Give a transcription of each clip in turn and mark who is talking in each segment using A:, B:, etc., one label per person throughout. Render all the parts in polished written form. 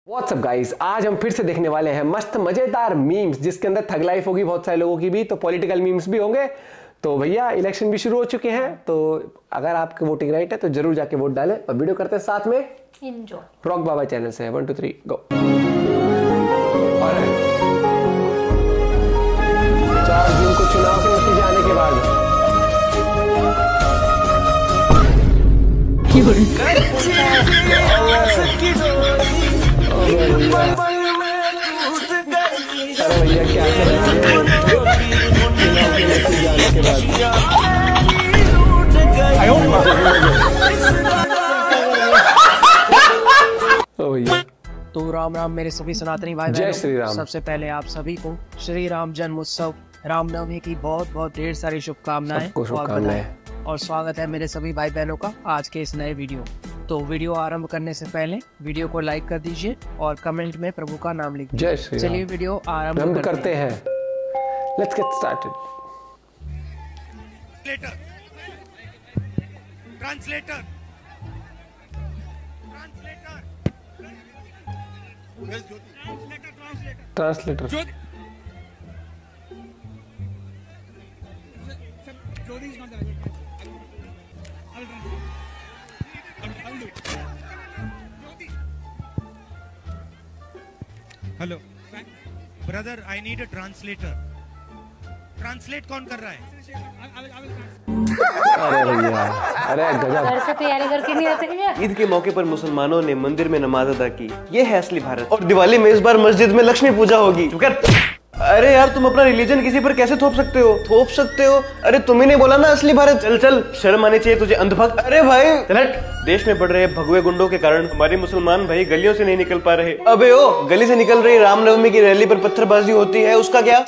A: WhatsApp guys, आज हम फिर से देखने वाले हैं मस्त मजेदार मीम्स जिसके अंदर थग लाइफ होगी बहुत सारे लोगों की भी, तो पॉलिटिकल मीम्स भी होंगे। तो भैया इलेक्शन भी शुरू हो चुके हैं, तो अगर आपके वोटिंग राइट है तो जरूर जाके वोट डालें और वीडियो करते हैं साथ में एंजॉय। रॉक बाबा चैनल से 1 2 3 गो। और 4 जून को चुनाव के नतीजे आने के बाद अरे भैया क्या
B: तो राम राम मेरे सभी सनातनी भाई
A: जय श्री राम।
B: सबसे पहले आप सभी को श्री राम जन्म उत्सव रामनवमी की बहुत बहुत ढेर सारी शुभकामनाएं और स्वागत है मेरे सभी भाई बहनों का आज के इस नए वीडियो। तो वीडियो आरंभ करने से पहले वीडियो को लाइक कर दीजिए और कमेंट में प्रभु का नाम लिख दीजिए। चलिए वीडियो आरंभ करते हैं। Let's get started.
C: Translator hello brother, I need a translator. Translate कौन कर रहा है?
A: अरे भैया, अरे गजब।
D: घर से तैयारी करके नहीं आते क्या?
E: ईद के मौके पर मुसलमानों ने मंदिर में नमाज अदा की। ये है असली भारत। और दिवाली में इस बार मस्जिद में लक्ष्मी पूजा होगी। अरे यार, तुम अपना रिलीजन किसी पर कैसे थोप सकते हो? अरे तुम ही ने बोला ना असली भारत। चल चल, शर्म आनी चाहिए तुझे अंधभक्त। अरे भाई चलट। देश में बढ़ रहे भगवे गुंडों के कारण हमारे मुसलमान भाई गलियों से नहीं निकल पा रहे। अबे ओ, गली से निकल रही रामनवमी की रैली पर पत्थरबाजी होती है, उसका क्या?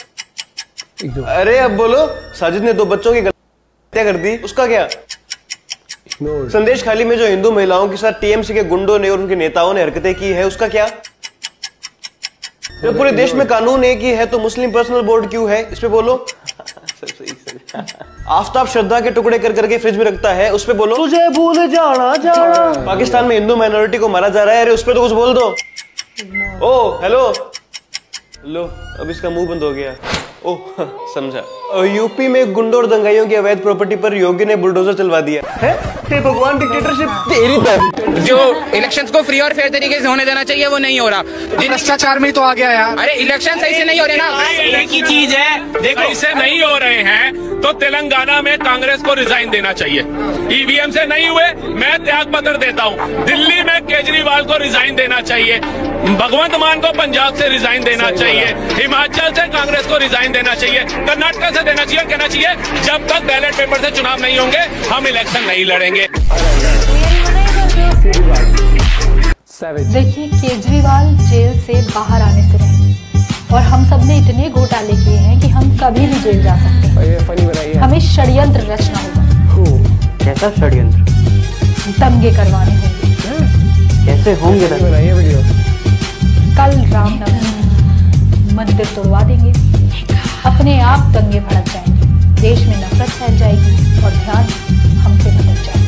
E: अरे अब बोलो, साजिद ने 2 बच्चों की हत्या कर दी, उसका क्या? संदेश खाली में जो हिंदू महिलाओं के साथ टीएमसी के गुंडों ने और उनके नेताओं ने हरकतें की है, उसका क्या? पूरे देश में कानून एक ही है तो मुस्लिम पर्सनल बोर्ड क्यों है, इस पे बोलो। आफ्ताब श्रद्धा के टुकड़े कर करके फ्रिज में रखता है, उस पे बोलो। तुझे भूल जाना। पाकिस्तान में हिंदू माइनॉरिटी को मारा जा रहा है, अरे उस पे तो कुछ बोल दो। ओ हेलो, लो अब इसका मुंह बंद हो गया। ओह समझा। यूपी में गुंडों और दंगाइयों की अवैध प्रॉपर्टी पर योगी ने बुलडोजर चलवा दिया है। भगवान, डिक्टेटरशिप तेरी तरफ।
F: जो इलेक्शंस को फ्री और फेयर तरीके से होने देना चाहिए वो नहीं हो रहा।
G: भ्रष्टाचार में तो आ गया यार।
F: अरे इलेक्शन सही से नहीं हो रहे ना।
H: एक ही चीज है, देखो ऐसे नहीं हो रहे हैं तो तेलंगाना में कांग्रेस को रिजाइन देना चाहिए। ईवीएम से नहीं हुए, मैं त्याग पत्र देता हूँ। दिल्ली में केजरीवाल को रिजाइन देना चाहिए। भगवंत मान को पंजाब से रिजाइन देना चाहिए। हिमाचल से कांग्रेस को रिजाइन देना चाहिए। कर्नाटक से देना चाहिए। कहना चाहिए जब तक बैलेट पेपर से चुनाव नहीं होंगे हम इलेक्शन नहीं लड़ेंगे।
D: देखिए, केजरीवाल जेल से बाहर आने से रहे और हम सब ने इतने घोटाले किए हैं कि हम कभी भी जेल जा सकते हैं। हमें षड्यंत्र रचना होगा।
E: कैसा षड्यंत्र?
D: दंगे करवाने होंगे।
E: कैसे होंगे?
D: कल रामनवमी, मंदिर तोड़वा देंगे, अपने आप दंगे भड़क जाएंगे, देश में नफरत फैल जाएगी और ध्यान हमसे भटक जाएगा।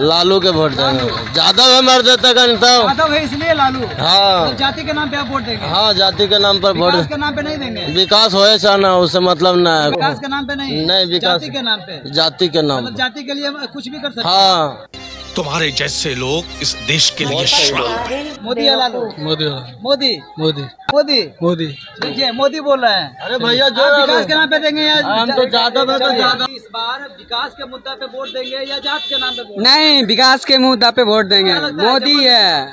G: लालू के वोट देंगे। जादव है मर जाता का
B: जादव है इसलिए लालू।
G: हाँ,
B: जाति के नाम पे आप वोट देंगे?
G: हाँ, जाति के नाम पर वोट।
B: विकास के नाम पे नहीं देंगे।
G: विकास हो ना, उससे मतलब ना है।
B: विकास के नाम पे नहीं,
G: विकास
B: जाति के नाम पे।
G: जाति के नाम,
B: जाति के लिए कुछ भी कर सकते।
G: हाँ,
H: तुम्हारे जैसे लोग इस देश के लिए
B: मोदी या लालू?
G: मोदी
B: मोदी
G: मोदी
B: मोदी
G: मोदी।
B: देखिए, मोदी बोल रहे हैं।
G: अरे भैया, जो
B: विकास के नाम पे देंगे या
G: हम तो जादव है तो जादव।
B: इस बार विकास के मुद्दा पे वोट देंगे या जात के नाम पे वोट?
I: नहीं, विकास के मुद्दा पे वोट देंगे। मोदी है,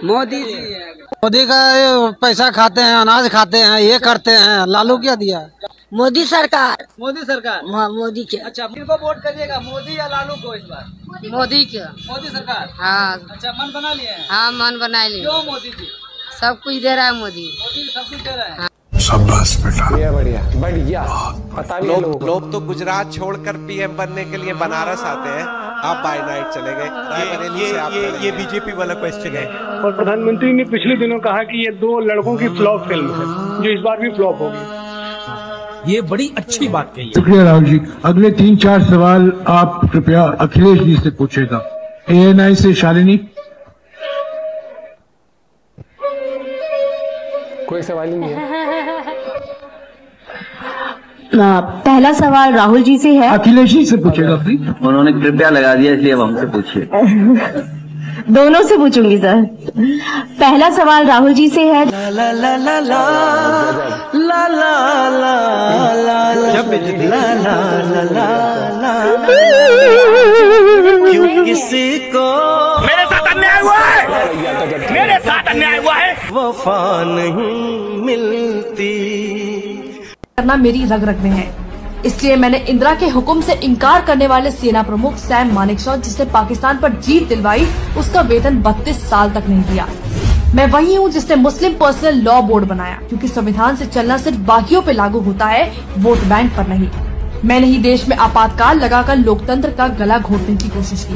I: मोदी जी है।
G: मोदी का पैसा खाते हैं, अनाज खाते हैं, ये करते हैं। लालू क्या दिया?
I: मोदी सरकार।
B: मोदी सरकार।
I: मोदी के।
B: अच्छा, किनको वोट करिएगा, मोदी या लालू को इस बार?
I: मोदी के।
B: मोदी सरकार।
I: हाँ।
B: अच्छा, मन बना लिए हैं?
I: हाँ, मन बना लिए।
B: क्यों? मोदी जी
I: सब कुछ दे रहा है। मोदी
B: सब कुछ दे रहा है।
G: शाबाश बेटा।
A: बढ़िया बढ़िया। पता भी
J: लोग तो गुजरात छोड़कर पीएम बनने के लिए बनारस आते हैं, आप बाय नाइट चले गए। ये बीजेपी वाला क्वेश्चन है।
K: और प्रधानमंत्री ने पिछले दिनों कहा कि ये 2 लड़कों की फ्लॉप फिल्म है, जो इस बार भी फ्लॉप होगी।
L: ये बड़ी अच्छी बात कही है।
M: शुक्रिया राहुल जी। अगले 3-4 सवाल आप कृपया अखिलेश जी से पूछेगा। ANI से शालिनी।
A: कोई सवाल ही नहीं है।
N: पहला सवाल राहुल जी से है।
M: अखिलेश जी से पूछेगा प्लीज।
O: उन्होंने कृपया लगा दिया इसलिए अब हमसे पूछिए।
N: दोनों से पूछूंगी सर। पहला सवाल राहुल जी से है।
E: ला ला ला ला ला ला ला ला क्यों किसी को
H: मेरे साथ अन्याय हुआ है, मेरे साथ अन्याय हुआ है,
E: वफा नहीं मिलती।
D: करना मेरी रग रग में है, इसलिए मैंने इंदिरा के हुक्म से इनकार करने वाले सेना प्रमुख सैम मानेकशॉ, जिसने पाकिस्तान पर जीत दिलवाई, उसका वेतन 32 साल तक नहीं दिया। मैं वही हूँ जिसने मुस्लिम पर्सनल लॉ बोर्ड बनाया, क्योंकि संविधान से चलना सिर्फ बाकियों पे लागू होता है, वोट बैंक पर नहीं। मैंने ही देश में आपातकाल लगाकर लोकतंत्र का गला घोटने की कोशिश की।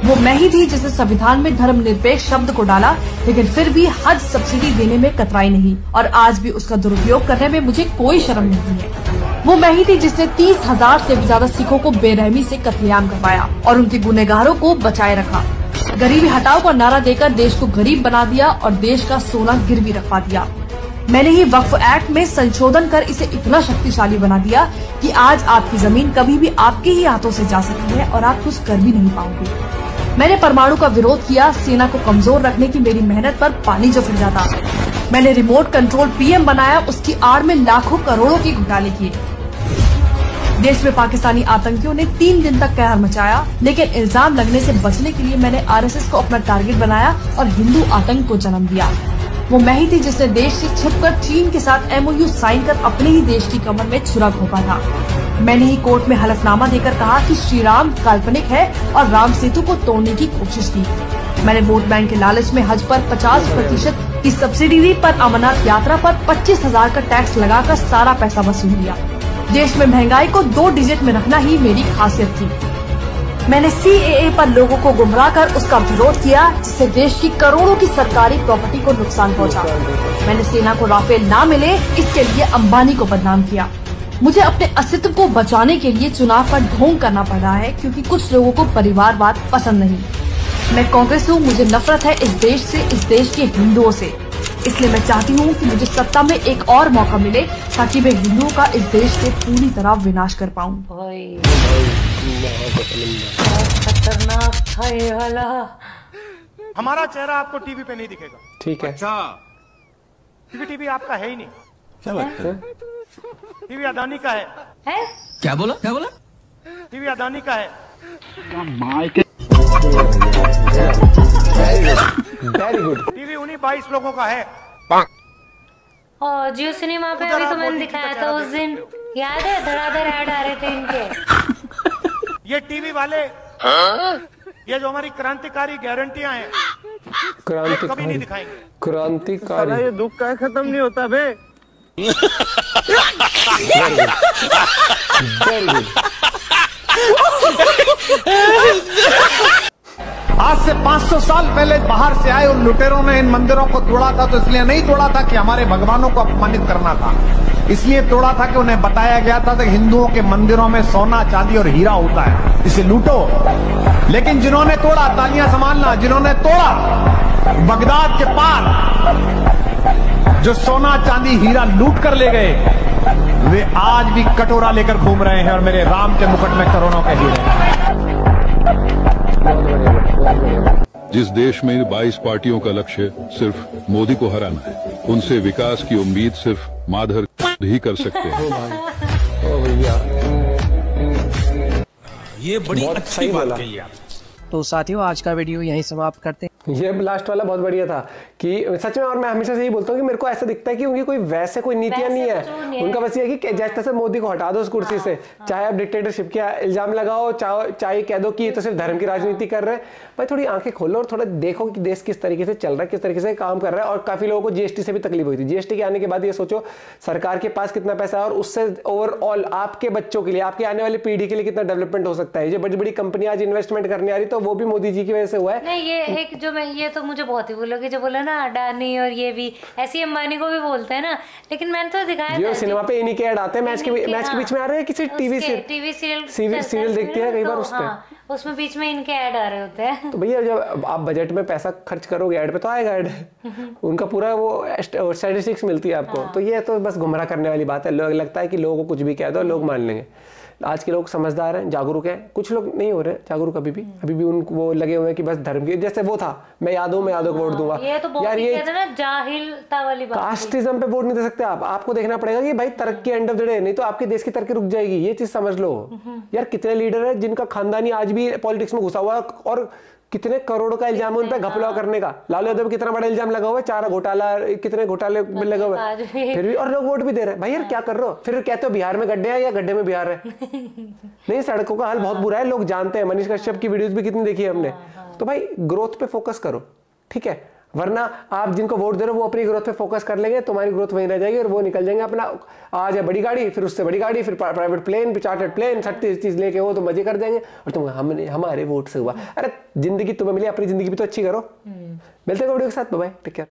D: वो मैं ही थी जिसने संविधान में धर्मनिरपेक्ष शब्द को डाला, लेकिन फिर भी हज सब्सिडी देने में कतराई नहीं, और आज भी उसका दुरुपयोग करने में मुझे कोई शर्म नहीं है। वो मैं ही थी जिसने 30,000 से ज्यादा सिखों को बेरहमी से कत्लेआम करवाया और उनके गुनहगारों को बचाए रखा। गरीबी हटाओ का नारा देकर देश को गरीब बना दिया और देश का सोना गिरवी रखवा दिया। मैंने ही वक्फ एक्ट में संशोधन कर इसे इतना शक्तिशाली बना दिया कि आज आपकी जमीन कभी भी आपके ही हाथों से जा सकती है और आप कुछ कर भी नहीं पाओगे। मैंने परमाणु का विरोध किया, सेना को कमजोर रखने की मेरी मेहनत पर पानी जो फिर जाता। मैंने रिमोट कंट्रोल पीएम बनाया, उसकी आड़ में लाखों करोड़ों के घोटाले किए। देश में पाकिस्तानी आतंकियों ने 3 दिन तक कहर मचाया, लेकिन इल्जाम लगने से बचने के लिए मैंने आरएसएस को अपना टारगेट बनाया और हिंदू आतंक को जन्म दिया। वो मैं ही थी जिसने देश से छिपकर चीन के साथ MOU साइन कर अपने ही देश की कमर में छुरा घोंपा था। मैंने ही कोर्ट में हलफनामा देकर कहा कि श्री राम काल्पनिक है और राम सेतु को तोड़ने की कोशिश की। मैंने वोट बैंक के लालच में हज पर 50% की सब्सिडी दी, पर अमरनाथ यात्रा पर 25,000 का टैक्स लगाकर सारा पैसा वसूल लिया। देश में महंगाई को 2 डिजिट में रखना ही मेरी खासियत थी। मैंने CAA पर लोगों को गुमराह कर उसका विरोध किया, जिससे देश की करोड़ों की सरकारी प्रॉपर्टी को नुकसान पहुंचा। मैंने सेना को राफेल ना मिले इसके लिए अंबानी को बदनाम किया। मुझे अपने अस्तित्व को बचाने के लिए चुनाव पर ढोंग करना पड़ रहा है, क्योंकि कुछ लोगों को परिवारवाद पसंद नहीं। मैं कांग्रेस हूँ, मुझे नफरत है इस देश से, इस देश के हिंदुओं से। इसलिए मैं चाहती हूँ कि मुझे सत्ता में एक और मौका मिले, ताकि मैं हिंदुओं का इस देश से पूरी तरह विनाश कर पाऊँ।
P: खतरनाक था ये वाला।
C: हमारा चेहरा आपको टीवी पे नहीं दिखेगा।
A: ठीक है।
C: अच्छा, क्योंकि टीवी आपका है ही नहीं।
A: क्या बात है?
C: टीवी अदानी का है।
L: क्या बोला? क्या बोला?
C: टीवी अदानी का है।
A: Very good.
C: टीवी उन्हीं 22 लोगों का है।
P: और जियो सिनेमा पे अभी तो मैंने दिखाया था उस दिन, याद है? धड़ाधड़ ऐड आ रहे थे इनके।
C: ये टीवी वाले, ये जो हमारी क्रांतिकारी गारंटियां हैं, कभी नहीं दिखाएंगे।
A: क्रांतिकारी,
E: ये दुख का खत्म नहीं होता बे।
Q: आज से 500 साल पहले बाहर से आए उन लुटेरों ने इन मंदिरों को तोड़ा था, तो इसलिए नहीं तोड़ा था कि हमारे भगवानों को अपमानित करना था। इसलिए तोड़ा था कि उन्हें बताया गया था कि हिंदुओं के मंदिरों में सोना, चांदी और हीरा होता है, इसे लूटो। लेकिन जिन्होंने तोड़ा, तालियां संभालना, जिन्होंने तोड़ा बगदाद के पार जो सोना, चांदी, हीरा लूट कर ले गए, वे आज भी कटोरा लेकर घूम रहे हैं और मेरे राम के मुकुट में करोड़ों के हीरे।
R: जिस देश में 22 पार्टियों का लक्ष्य सिर्फ मोदी को हराना है, उनसे विकास की उम्मीद सिर्फ माधर ही कर सकते हैं।
L: ये बड़ी अच्छी बात कही आप।
B: तो साथियों, आज का वीडियो यहीं समाप्त करते हैं।
A: ये लास्ट वाला बहुत बढ़िया था कि सच में, और मैं हमेशा से यही बोलता हूँ कि मेरे को ऐसा दिखता है कि उनकी कोई वैसे कोई नीतियां नहीं है। उनका बस ये है कि जैसे तैसे मोदी को हटा दो उस कुर्सी से, चाहे आप डिक्टेटरशिप का इल्जाम लगाओ, चाहे कह दो कि ये तो सिर्फ धर्म की राजनीति कर रहे हैं। भाई थोड़ी आंखें खोलो और थोड़ा देखो कि देश किस तरीके से चल रहा है, किस तरीके से काम कर रहा है। और काफी लोगों को GST से भी तकलीफ हुई थी। GST के आने के बाद ये सोचो सरकार के पास कितना पैसा है और उससे ओवरऑल आपके बच्चों के लिए, आपके आने वाली पीढ़ी के लिए कितना डेवलपमेंट हो सकता है। जो बड़ी बड़ी कंपनियां आज इन्वेस्टमेंट करने आ रही, तो वो भी मोदी जी की वजह से हुआ है।
P: नहीं, ये एक जो मैं, ये तो मुझे बहुत ही बोलोगे, जो बोला ना अडानी और ये भी ऐसी अंबानी को भी बोलते हैं ना, लेकिन मैंने तो दिखाया
A: जियो सिनेमा पे इन्हीं के ऐड आते हैं। मैच के बीच में आ रहे हैं, किसी टीवी सीरियल देखते हैं कई बार उस पे।
P: उसमें बीच में इनके ऐड आ रहे होते हैं।
A: तो भैया जब आप बजट में पैसा खर्च करोगे ऐड पे तो आएगा ऐड। उनका पूरा वो स्टैटिस्टिक्स मिलती है आपको। तो ये तो बस गुमराह करने वाली बात है। लोग लगता है कि लोगों को कुछ भी कह दो लोग मान लेंगे। आज के लोग समझदार हैं, जागरूक हैं। कुछ लोग नहीं हो रहे जागरूक अभी भी उनको वो लगे हुए हैं कि बस धर्म की, जैसे वो था मैं यादव को वोट दूंगा।
P: ये तो यार ये ना जाहिलता वाली बात।
A: कास्टिज्म पे वोट नहीं दे सकते आप। आपको देखना पड़ेगा कि भाई तरक्की एंड ऑफ द डे, नहीं तो आपके देश की तरक्की रुक जाएगी। ये चीज समझ लो यार। कितने लीडर है जिनका खानदानी आज भी पॉलिटिक्स में घुसा हुआ है और कितने करोड़ का इल्जाम है उन पे घपला करने का। लालू यादव पे कितना बड़ा इल्जाम लगा हुआ है, 4 घोटाला, कितने घोटाले में लगा हुआ है, फिर भी और लोग वोट भी दे रहे हैं। भाई यार क्या कर रहे हो? फिर कहते हो बिहार में गड्ढे हैं या गड्ढे में बिहार है। नहीं, सड़कों का हाल बहुत बुरा है, लोग जानते हैं। मनीष कश्यप की वीडियोस भी कितनी देखी है हमने। तो भाई ग्रोथ पे फोकस करो, ठीक है? वरना आप जिनको वोट दे रहे हो वो अपनी ग्रोथ पे फोकस कर लेंगे, तुम्हारी ग्रोथ वहीं रह जाएगी और वो निकल जाएंगे अपना। आज है बड़ी गाड़ी, फिर उससे बड़ी गाड़ी, फिर प्राइवेट प्लेन, फिर चार्टर्ड प्लेन, 36 चीज लेके हो तो मजे कर जाएंगे। और तुम हमारे वोट से हुआ। अरे जिंदगी तुम्हें मिली, अपनी जिंदगी भी तो अच्छी करो। मिलते हैं वीडियो के साथ, बाय बाय, टेक केयर।